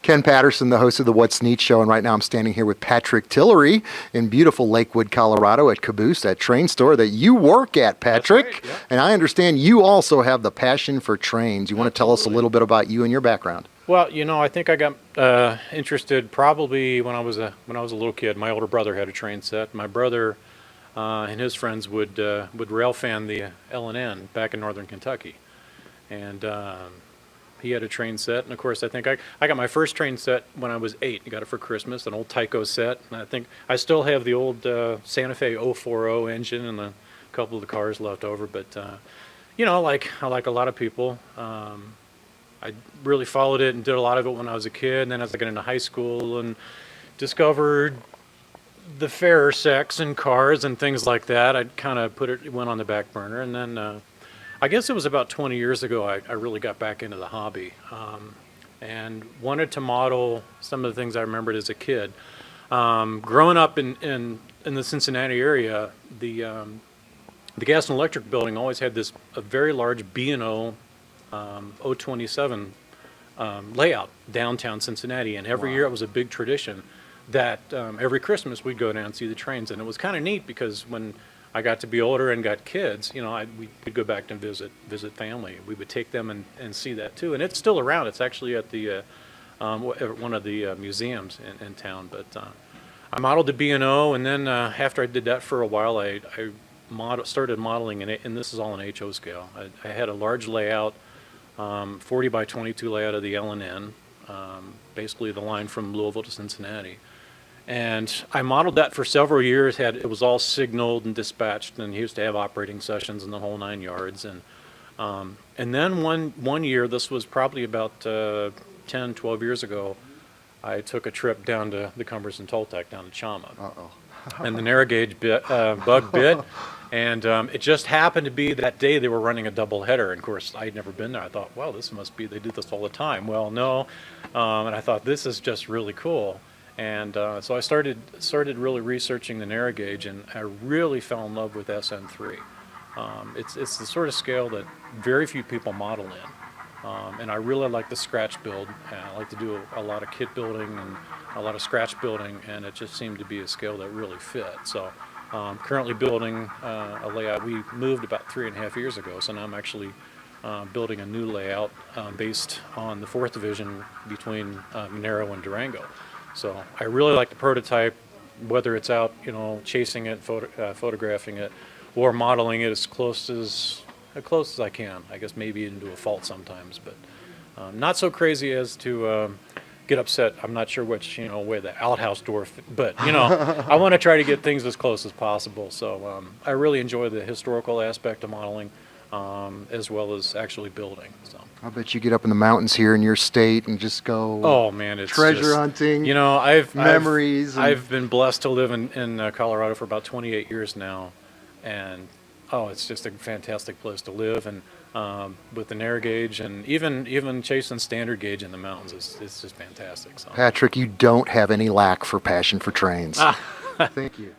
Ken Patterson, the host of the What's Neat show, and right now I'm standing here with Patrick Tillery in beautiful Lakewood, Colorado at Caboose, that train store that you work at, Patrick. That's right, yeah. And I understand you also have the passion for trains. You want to tell us a little bit about you and your background? Well, I think I got interested probably when I was a little kid. My older brother had a train set. My brother and his friends would rail fan the L&N back in northern Kentucky, and he had a train set. And of course, I think I got my first train set when I was 8. I got it for Christmas, an old Tyco set. And I think I still have the old Santa Fe 040 engine and a couple of the cars left over. But like a lot of people, I really followed it and did a lot of it when I was a kid. And then as I got into high school and discovered the fairer sex and cars and things like that, I kind of went on the back burner. And then I guess it was about 20 years ago I really got back into the hobby and wanted to model some of the things I remembered as a kid. Growing up in the Cincinnati area, the gas and electric building always had a very large B&O 027 layout downtown Cincinnati, and every year it was a big tradition that every Christmas we'd go down and see the trains. And it was kind of neat because when I got to be older and got kids, we'd go back and visit family. We would take them and see that too. And it's still around. It's actually at the one of the museums in town. But I modeled the B&O, and then after I did that for a while, I started modeling, and this is all in HO scale. I had a large layout, 40 by 22 layout of the L&N, basically the line from Louisville to Cincinnati. And I modeled that for several years. It was all signaled and dispatched, and he used to have operating sessions in the whole 9 yards. And then one year, this was probably about 10, 12 years ago, I took a trip down to the Cumbers and Toltec, down to Chama. And the narrow gauge bug bit. And it just happened to be that day they were running a double header. And of course, I'd never been there. I thought, well, this must be, they do this all the time. Well, no. And I thought, this is just really cool. And so I started really researching the narrow gauge, and I really fell in love with SN3. It's the sort of scale that very few people model in, and I really like the scratch build. I like to do a lot of kit building and a lot of scratch building, and it just seemed to be a scale that really fit. So currently building a layout. We moved about 3.5 years ago, so now I'm actually building a new layout based on the 4th Division between Monero and Durango. So I really like the prototype, whether it's out, chasing it, photographing it, or modeling it as close as I can. I guess maybe into a fault sometimes, but not so crazy as to get upset. I'm not sure which, way the outhouse door, but I want to try to get things as close as possible. So I really enjoy the historical aspect of modeling, as well as actually building. So I bet you get up in the mountains here in your state and just go. Oh man, it's treasure hunting. Memories. I've been blessed to live in Colorado for about 28 years now, and it's just a fantastic place to live. And with the narrow gauge and even chasing standard gauge in the mountains, it's just fantastic. So Patrick, you don't have any lack for passion for trains. Ah. Thank you.